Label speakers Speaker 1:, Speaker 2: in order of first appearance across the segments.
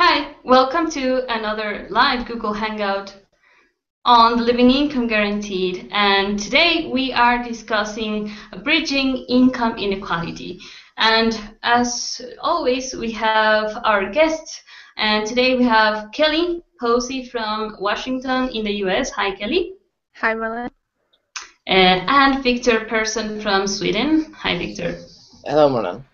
Speaker 1: Hi, welcome to another live Google Hangout on the Living Income Guaranteed. And today we are discussing bridging income inequality. And as always, we have our guests. And today we have Kelly Posey from Washington in the US. Hi, Kelly.
Speaker 2: Hi, Marlen.
Speaker 1: And Viktor Persson from Sweden. Hi, Viktor.
Speaker 3: Hello, Marlen.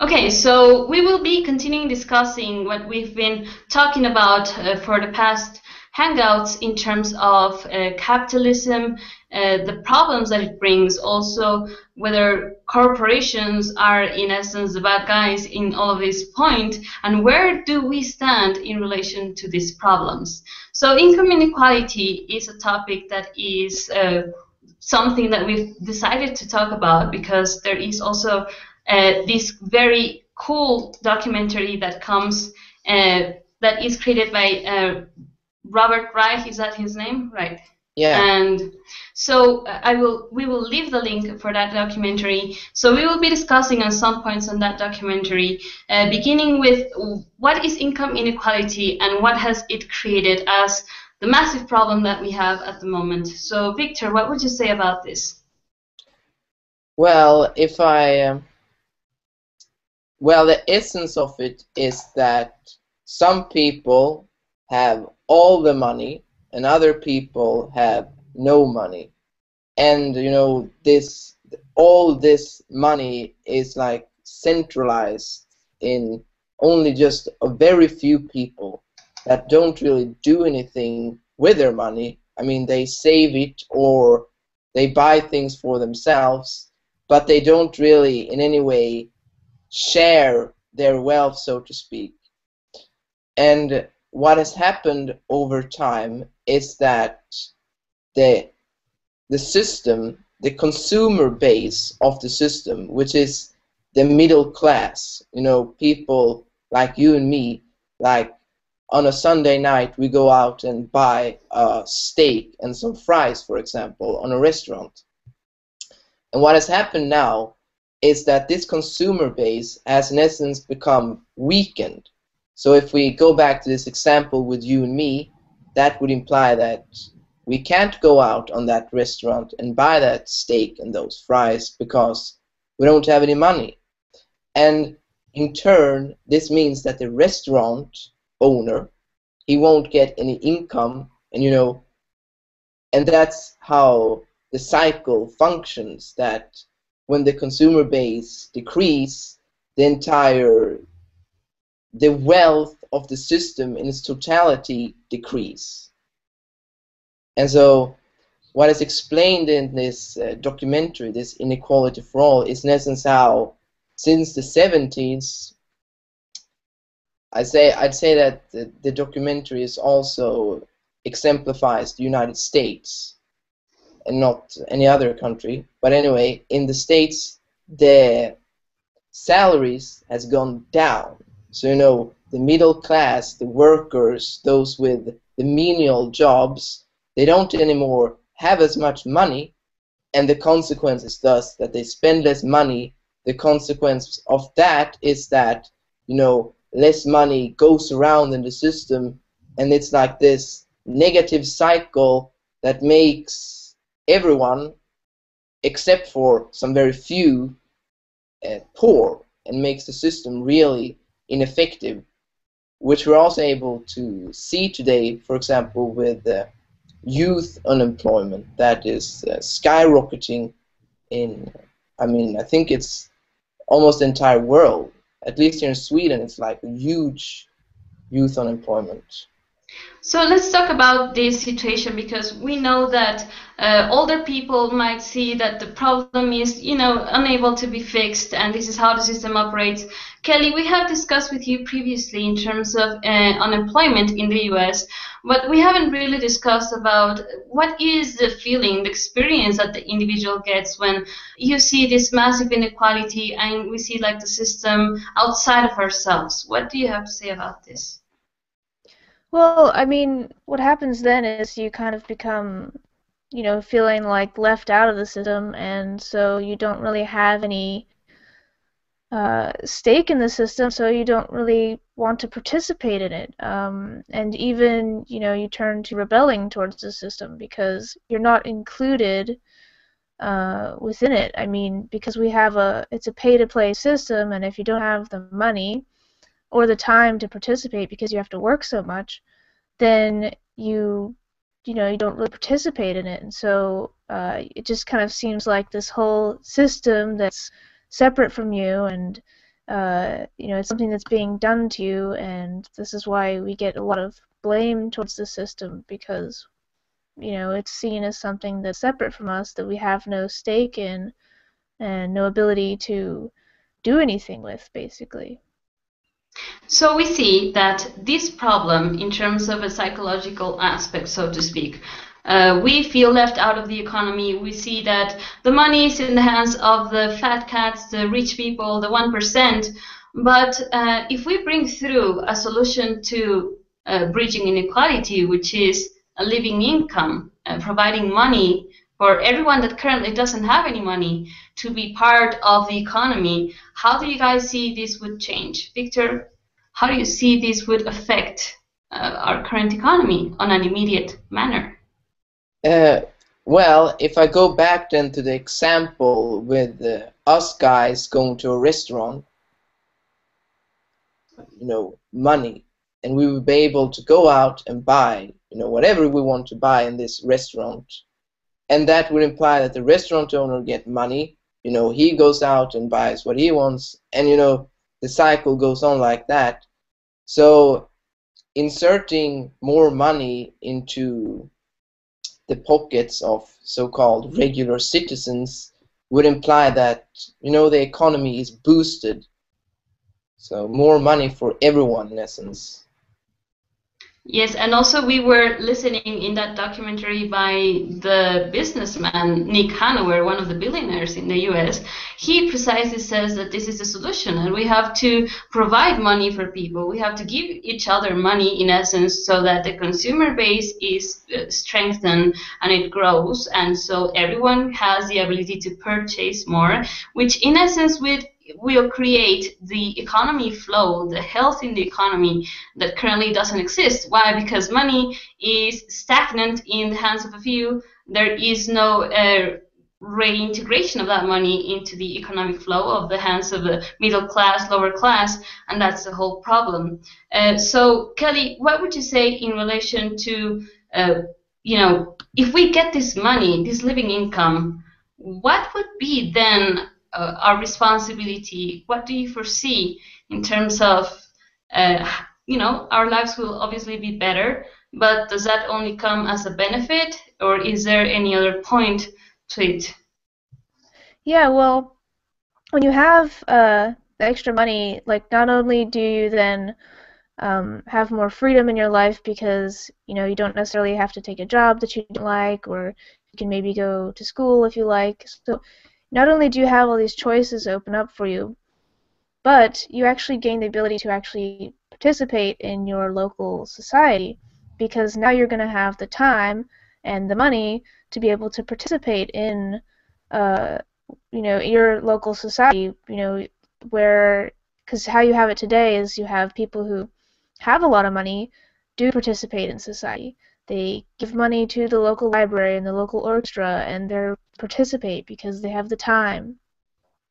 Speaker 1: Okay, so we will be continuing discussing what we've been talking about for the past Hangouts in terms of capitalism, the problems that it brings, also whether corporations are in essence the bad guys in all of this point, and where do we stand in relation to these problems. So income inequality is a topic that is something that we've decided to talk about because there is also this very cool documentary that comes that is created by Robert Reich. Is that his name? Right.
Speaker 3: Yeah.
Speaker 1: And so we will leave the link for that documentary. So we will be discussing on some points on that documentary, beginning with what is income inequality and what has it created as the massive problem that we have at the moment. So Viktor, what would you say about this?
Speaker 3: Well, the essence of it is that some people have all the money and other people have no money. And, all this money is like centralized in only just a very few people that don't really do anything with their money. I mean, they save it or they buy things for themselves, but they don't really in any way share their wealth, so to speak. And what has happened over time is that the system, the consumer base of the system, which is the middle class, people like you and me, like on a Sunday night we go out and buy a steak and some fries, for example, on a restaurant. And what has happened now is that this consumer base has in essence become weakened. So if we go back to this example with you and me, that would imply that we can't go out on that restaurant and buy that steak and those fries because we don't have any money. And in turn, this means that the restaurant owner, he won't get any income, and that's how the cycle functions, that when the consumer base decreases, the wealth of the system in its totality decrease. And so what is explained in this documentary, this Inequality for All, is in essence how since the 70s, I'd say that the documentary is also exemplifies the United States and not any other country. But anyway, in the States, the salaries has gone down. So, the middle class, the workers, those with the menial jobs, they don't anymore have as much money, and the consequence is thus that they spend less money. The consequence of that is that, less money goes around in the system, and it's like this negative cycle that makes everyone, except for some very few, poor, and makes the system really ineffective, which we're also able to see today, for example, with youth unemployment that is skyrocketing in, I think it's almost the entire world. At least here in Sweden, it's like a huge youth unemployment.
Speaker 1: So let's talk about this situation, because we know that older people might see that the problem is, unable to be fixed, and this is how the system operates. Kelly, we have discussed with you previously in terms of unemployment in the US, but we haven't really discussed about what is the feeling, the experience that the individual gets when you see this massive inequality and we see like the system outside of ourselves. What do you have to say about this?
Speaker 2: Well, what happens then is you kind of become, feeling like left out of the system, and so you don't really have any stake in the system, so you don't really want to participate in it. And even, you turn to rebelling towards the system because you're not included within it. I mean, because it's a pay-to-play system, and if you don't have the money or the time to participate because you have to work so much, then you don't really participate in it. And so it just kind of seems like this whole system that's separate from you, and it's something that's being done to you, and this is why we get a lot of blame towards the system, because it's seen as something that's separate from us, that we have no stake in and no ability to do anything with, basically.
Speaker 1: So we see that this problem, in terms of a psychological aspect, so to speak, we feel left out of the economy. We see that the money is in the hands of the fat cats, the rich people, the 1%. But if we bring through a solution to bridging inequality, which is a living income, providing money for everyone that currently doesn't have any money to be part of the economy, how do you guys see this would change? Viktor, how do you see this would affect our current economy on an immediate manner?
Speaker 3: Well, if I go back then to the example with us guys going to a restaurant, money, and we would be able to go out and buy, whatever we want to buy in this restaurant, and that would imply that the restaurant owner get money, he goes out and buys what he wants, and the cycle goes on like that. So inserting more money into the pockets of so-called regular citizens would imply that the economy is boosted. So more money for everyone, in essence.
Speaker 1: Yes, and also we were listening in that documentary by the businessman Nick Hanover, one of the billionaires in the US. He precisely says that this is the solution, and we have to provide money for people. We have to give each other money, in essence, so that the consumer base is strengthened and it grows, and so everyone has the ability to purchase more, which in essence will create the economy flow, the health in the economy that currently doesn't exist. Why? Because money is stagnant in the hands of a few. There is no reintegration of that money into the economic flow of the hands of the middle class, lower class, and that's the whole problem. So, Kelly, what would you say in relation to, if we get this money, this living income, what would be then our responsibility? What do you foresee in terms of, our lives will obviously be better, but does that only come as a benefit, or is there any other point to it?
Speaker 2: Yeah, well, when you have the extra money, like, not only do you then have more freedom in your life because, you don't necessarily have to take a job that you don't like, or you can maybe go to school if you like. So not only do you have all these choices open up for you, but you actually gain the ability to actually participate in your local society, because now you're going to have the time and the money to be able to participate in your local society, because how you have it today is you have people who have a lot of money do participate in society. They give money to the local library and the local orchestra, and they participate because they have the time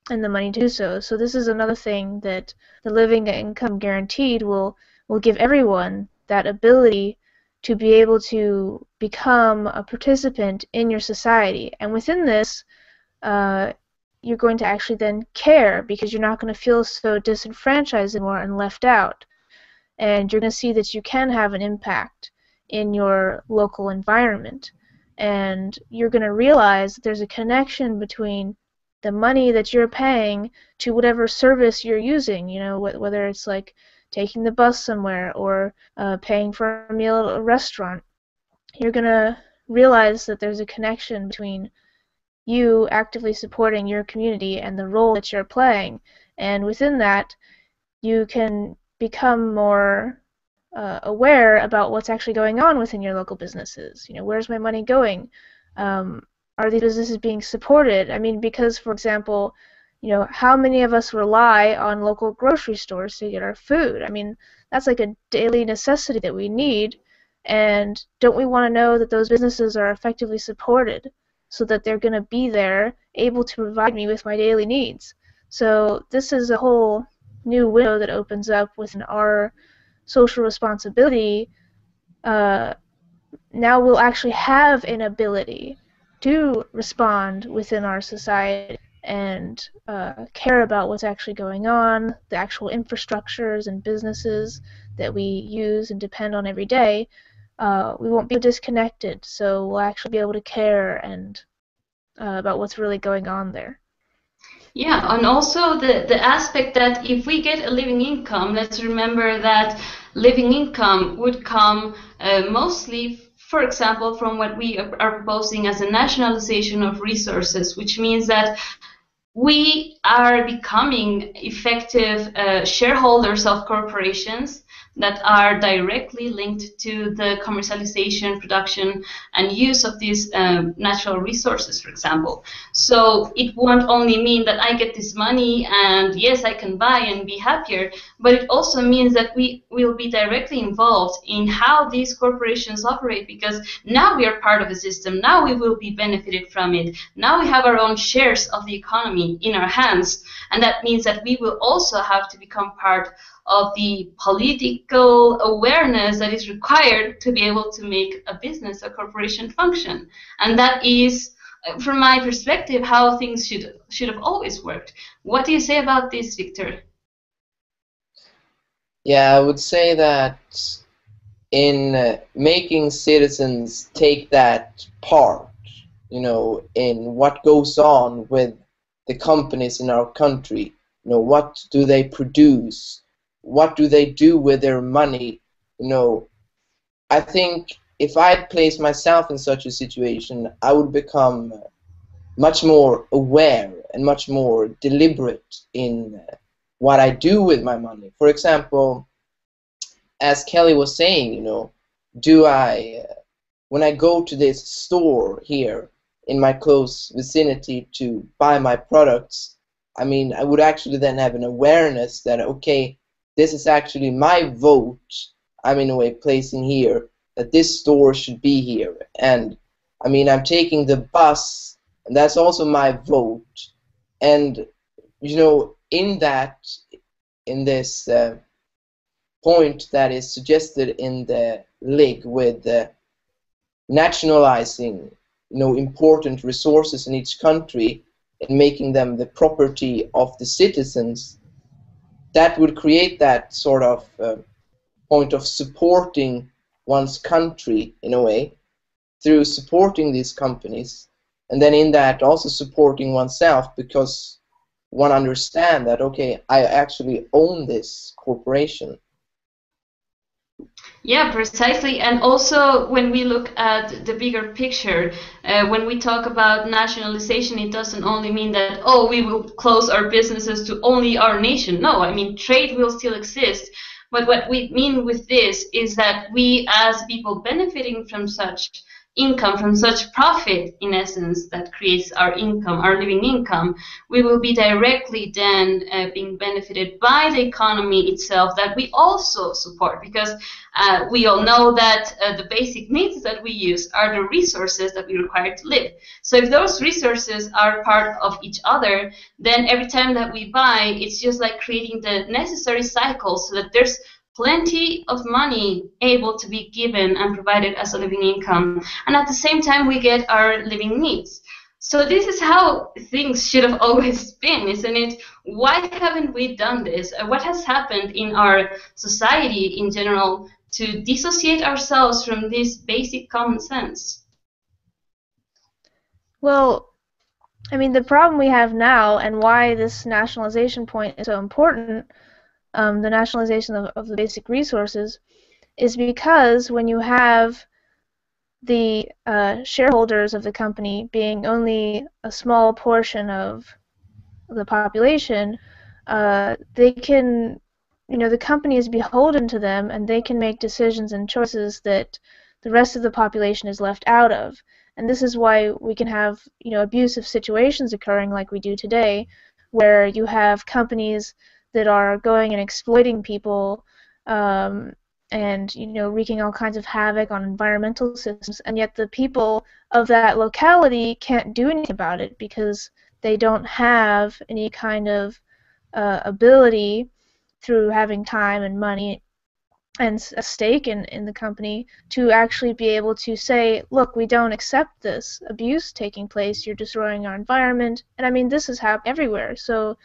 Speaker 2: and the money to do so. So this is another thing that the living income guaranteed will give everyone, that ability to be able to become a participant in your society. And within this, you're going to actually then care, because you're not going to feel so disenfranchised anymore and left out. And you're going to see that you can have an impact in your local environment. And you're going to realize that there's a connection between the money that you're paying to whatever service you're using, whether it's like taking the bus somewhere or paying for a meal at a restaurant. You're going to realize that there's a connection between you actively supporting your community and the role that you're playing. And within that, you can become more aware about what's actually going on within your local businesses. Where's my money going? Are these businesses being supported? I mean, because, for example, how many of us rely on local grocery stores to get our food? I mean, that's like a daily necessity that we need, and don't we want to know that those businesses are effectively supported so that they're going to be there able to provide me with my daily needs? So this is a whole new window that opens up within our social responsibility. Now we'll actually have an ability to respond within our society and care about what's actually going on, the actual infrastructures and businesses that we use and depend on every day. We won't be disconnected, so we'll actually be able to care and about what's really going on there.
Speaker 1: Yeah, and also the aspect that if we get a living income, let's remember that living income would come mostly, for example, from what we are proposing as a nationalization of resources, which means that we are becoming effective shareholders of corporations that are directly linked to the commercialization, production, and use of these natural resources, for example. So it won't only mean that I get this money and yes, I can buy and be happier, but it also means that we will be directly involved in how these corporations operate, because now we are part of the system, now we will be benefited from it, now we have our own shares of the economy in our hands, and that means that we will also have to become part of the political awareness that is required to be able to make a business, a corporation function. And that is, from my perspective, how things should have always worked. What do you say about this, Viktor?
Speaker 3: Yeah, I would say that in making citizens take that part, in what goes on with the companies in our country, what do they produce, what do they do with their money, I think if I place myself in such a situation, I would become much more aware and much more deliberate in what I do with my money. For example, as Kelly was saying, do I, when I go to this store here in my close vicinity to buy my products, I mean, I would actually then have an awareness that, okay, this is actually my vote I'm in a way placing here, that this store should be here. And I mean, I'm taking the bus, and that's also my vote. And, in this point that is suggested in the League with nationalizing, important resources in each country and making them the property of the citizens, that would create that sort of point of supporting one's country in a way through supporting these companies, and then in that also supporting oneself, because one understands that, okay, I actually own this corporation.
Speaker 1: Yeah, precisely. And also, when we look at the bigger picture, when we talk about nationalization, it doesn't only mean that, oh, we will close our businesses to only our nation. No, I mean, trade will still exist. But what we mean with this is that we, as people benefiting from such income, from such profit, in essence, that creates our income, our living income, we will be directly then being benefited by the economy itself that we also support, because we all know that the basic needs that we use are the resources that we require to live. So if those resources are part of each other, then every time that we buy, it's just like creating the necessary cycle so that there's plenty of money able to be given and provided as a living income, and at the same time we get our living needs. So this is how things should have always been, isn't it? Why haven't we done this? What has happened in our society in general to dissociate ourselves from this basic common sense?
Speaker 2: Well, I mean, the problem we have now and why this nationalization point is so important, the nationalization of the basic resources, is because when you have the shareholders of the company being only a small portion of the population, they can, the company is beholden to them, and they can make decisions and choices that the rest of the population is left out of. And this is why we can have, abusive situations occurring like we do today, where you have companies that are going and exploiting people, and wreaking all kinds of havoc on environmental systems, and yet the people of that locality can't do anything about it because they don't have any kind of ability through having time and money and a stake in the company to actually be able to say, look, we don't accept this abuse taking place, you're destroying our environment. And I mean, this is happening everywhere. So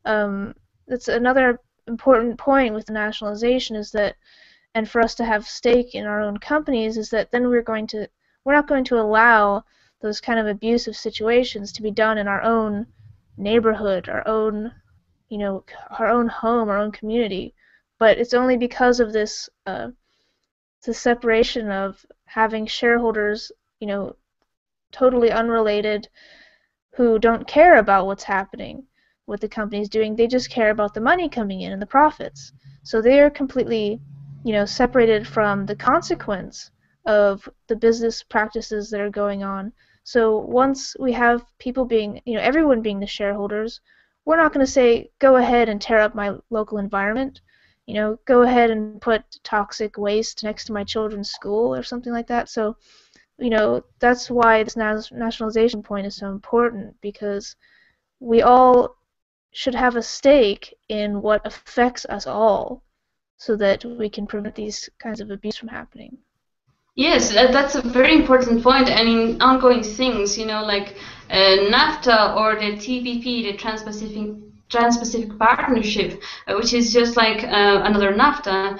Speaker 2: that's another important point with the nationalization, is that, and for us to have stake in our own companies, is that then we're not going to allow those kind of abusive situations to be done in our own neighborhood, our own home, our own community. But it's only because of this the separation of having shareholders, totally unrelated, who don't care about what's happening, what the company's doing. They just care about the money coming in and the profits. So they are completely, separated from the consequence of the business practices that are going on. So once we have people being, everyone being the shareholders, we're not going to say, go ahead and tear up my local environment, go ahead and put toxic waste next to my children's school or something like that. So, that's why this nationalization point is so important, because we all should have a stake in what affects us all so that we can prevent these kinds of abuse from happening.
Speaker 1: Yes, that's a very important point. And in ongoing things, like NAFTA or the TPP, the Trans-Pacific Partnership, which is just like another NAFTA,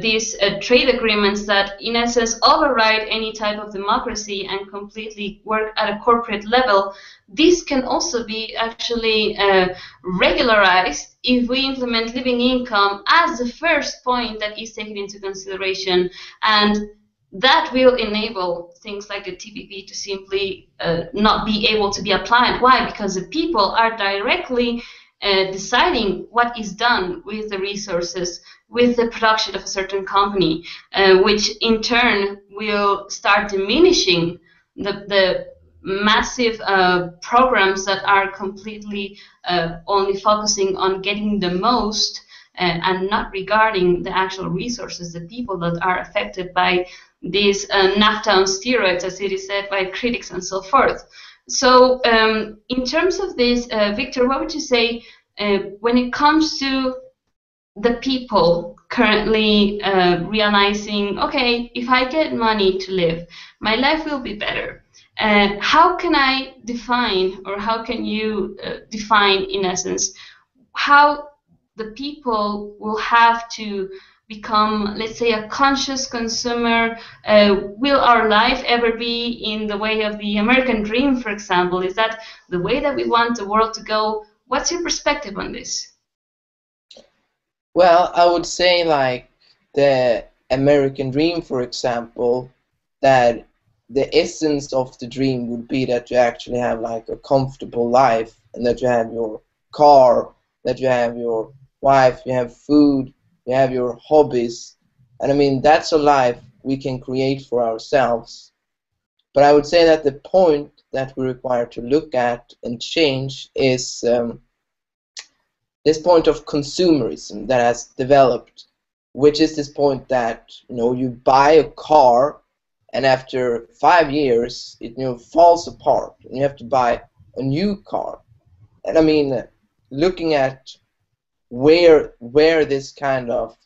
Speaker 1: these trade agreements that in essence override any type of democracy and completely work at a corporate level. This can also be actually regularized if we implement living income as the first point that is taken into consideration, and that will enable things like the TPP to simply not be able to be applied. Why? Because the people are directly deciding what is done with the resources, with the production of a certain company, which in turn will start diminishing the massive programs that are completely only focusing on getting the most and not regarding the actual resources, the people that are affected by these NAFTA on steroids, as it is said by critics and so forth. So in terms of this, Viktor, what would you say when it comes to the people currently realizing, okay, if I get money to live, my life will be better. How can I define, or how can you define, in essence, how the people will have to become, let's say, a conscious consumer? Will our life ever be in the way of the American dream, for example? Is that the way that we want the world to go? What's your perspective on this?
Speaker 3: Well, I would say like the American dream, for example, that the essence of the dream would be that you actually have like a comfortable life, and that you have your car, that you have your wife, you have food, you have your hobbies. And I mean, that's a life we can create for ourselves. But I would say that the point that we require to look at and change is this point of consumerism that has developed, which is this point that you buy a car, and after 5 years it falls apart, and you have to buy a new car. And I mean, looking at where this kind of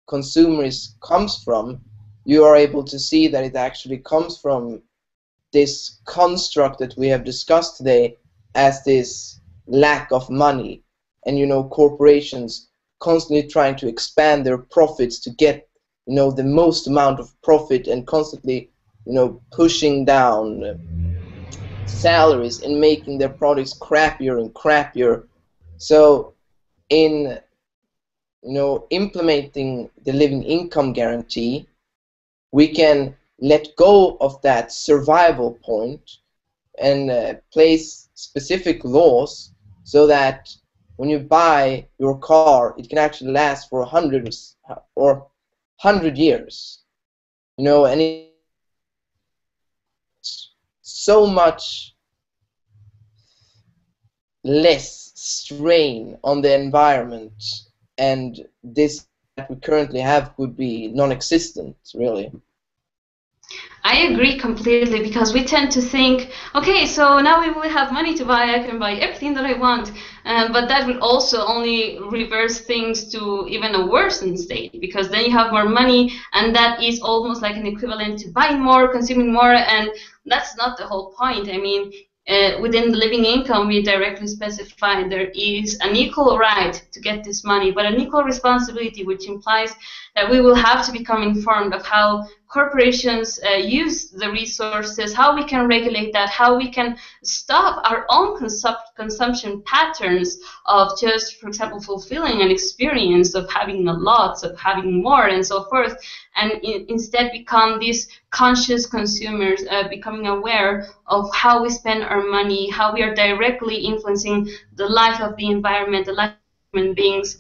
Speaker 3: consumerism comes from, you are able to see that it actually comes from this construct that we have discussed today, as this lack of money, and corporations constantly trying to expand their profits to get the most amount of profit, and constantly pushing down salaries and making their products crappier and crappier. So in implementing the living income guarantee, we can let go of that survival point and place specific laws so that when you buy your car, it can actually last for 100 years. And it's so much less strain on the environment, and this that we currently have would be non-existent, really.
Speaker 1: I agree completely, because we tend to think, okay, so now we will have money to buy, I can buy everything that I want, but that would also only reverse things to even a worsened state, because then you have more money, and that is almost like an equivalent to buying more, consuming more, and that's not the whole point. I mean, within the living income, we directly specify there is an equal right to get this money, but an equal responsibility, which implies that we will have to become informed of how corporations use the resources, how we can regulate that, how we can stop our own consumption patterns of just, for example, fulfilling an experience of having a lot, of having more, and so forth, and instead become these conscious consumers, becoming aware of how we spend our money, how we are directly influencing the life of the environment, the life of human beings.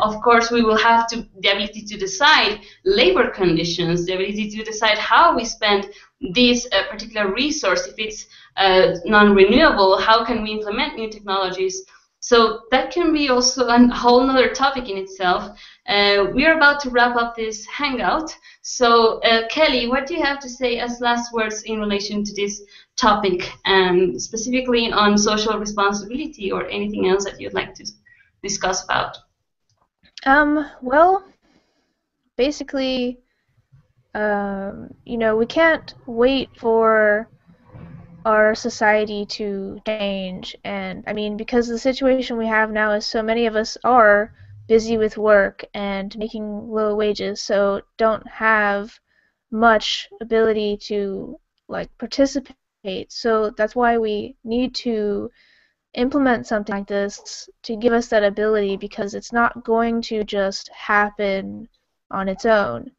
Speaker 1: Of course, we will have the ability to decide labor conditions, the ability to decide how we spend this particular resource. If it's non-renewable, how can we implement new technologies? So that can be also a whole other topic in itself. We are about to wrap up this hangout. So Kelly, what do you have to say as last words in relation to this topic, and specifically on social responsibility, or anything else that you'd like to discuss about?
Speaker 2: Well, basically, we can't wait for our society to change, and I mean, because the situation we have now is so many of us are busy with work and making low wages, so don't have much ability to participate. So that's why we need to implement something like this to give us that ability, because it's not going to just happen on its own.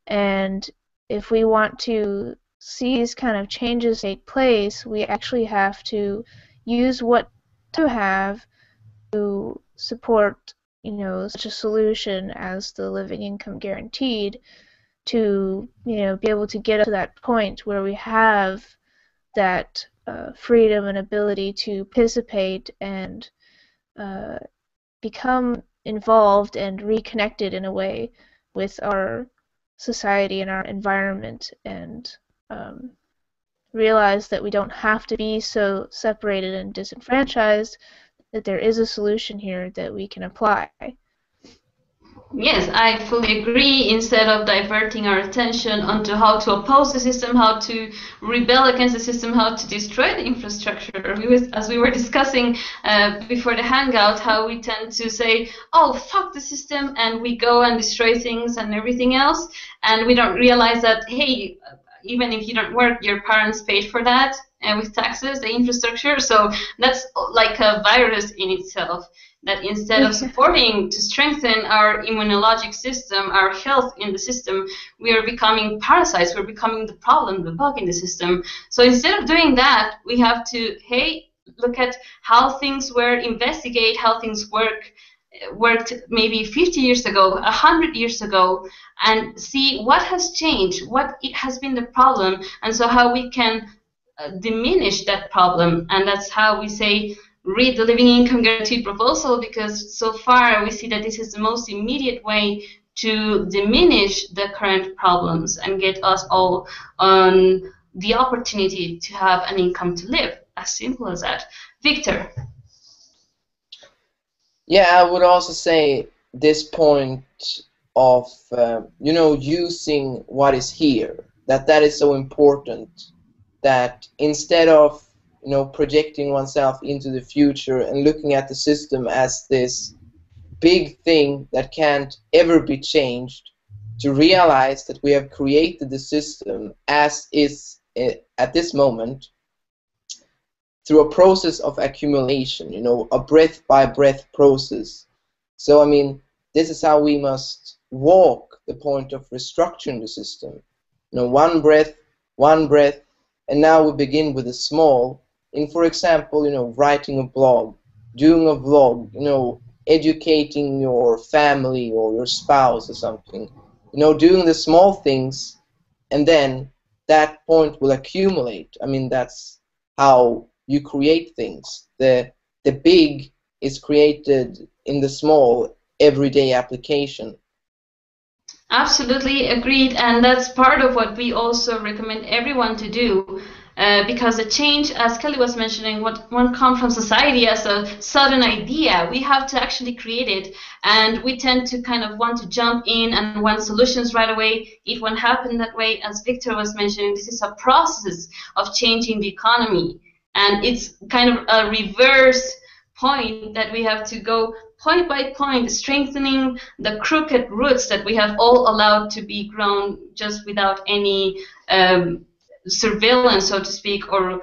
Speaker 2: And if we want to see these kind of changes take place, we actually have to use what to have to support, such a solution as the living income guaranteed, to, be able to get up to that point where we have that freedom and ability to participate and become involved and reconnected in a way with our society and our environment, and realize that we don't have to be so separated and disenfranchised, that there is a solution here that we can apply.
Speaker 1: Yes, I fully agree. Instead of diverting our attention onto how to oppose the system, how to rebel against the system, how to destroy the infrastructure, as we were discussing before the hangout, how we tend to say, oh, fuck the system, and we go and destroy things and everything else, and we don't realize that, hey, even if you don't work, your parents paid for that with taxes, the infrastructure. So that's like a virus in itself, that instead of supporting to strengthen our immunologic system, our health in the system, we are becoming parasites, we're becoming the problem, the bug in the system. So instead of doing that, we have to, hey, look at how things were, investigate how things worked maybe 50 years ago, 100 years ago, and see what has changed, what it has been the problem, and so how we can diminish that problem. And that's how we say, read the Living Income Guarantee proposal, because so far we see that this is the most immediate way to diminish the current problems and get us all on the opportunity to have an income to live. As simple as that. Victor?
Speaker 3: Yeah, I would also say this point of using what is here, that is so important, that instead of projecting oneself into the future and looking at the system as this big thing that can't ever be changed, to realize that we have created the system as is at this moment through a process of accumulation, a breath-by-breath process. So, I mean, this is how we must walk the point of restructuring the system. One breath, and now we begin with the small, in, for example, writing a blog, doing a vlog, educating your family or your spouse or something, doing the small things, and then that point will accumulate. I mean, that's how you create things. The big is created in the small, everyday application.
Speaker 1: Absolutely agreed, and that's part of what we also recommend everyone to do, because the change, as Kelly was mentioning, won't come from society as a sudden idea. We have to actually create it, and we tend to kind of want to jump in and want solutions right away. It won't happen that way. As Viktor was mentioning, this is a process of changing the economy, and it's kind of a reverse point that we have to go point by point, strengthening the crooked roots that we have all allowed to be grown just without any surveillance, so to speak, or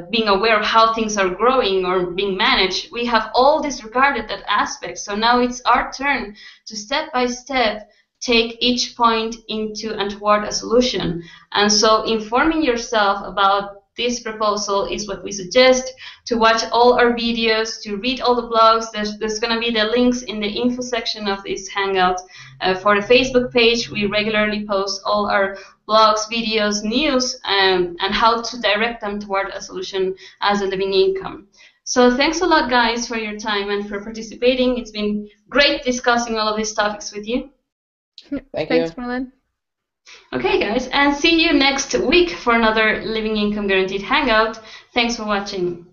Speaker 1: being aware of how things are growing or being managed. We have all disregarded that aspect. So now it's our turn to step by step take each point into and toward a solution. And so informing yourself about this proposal is what we suggest, to watch all our videos, to read all the blogs. There's going to be the links in the info section of this Hangout. For the Facebook page, we regularly post all our blogs, videos, news, and how to direct them toward a solution as a living income. So thanks a lot, guys, for your time and for participating. It's been great discussing all of these topics with you.
Speaker 2: Thanks, Marlen.
Speaker 1: Okay, guys, and see you next week for another Living Income Guaranteed Hangout. Thanks for watching.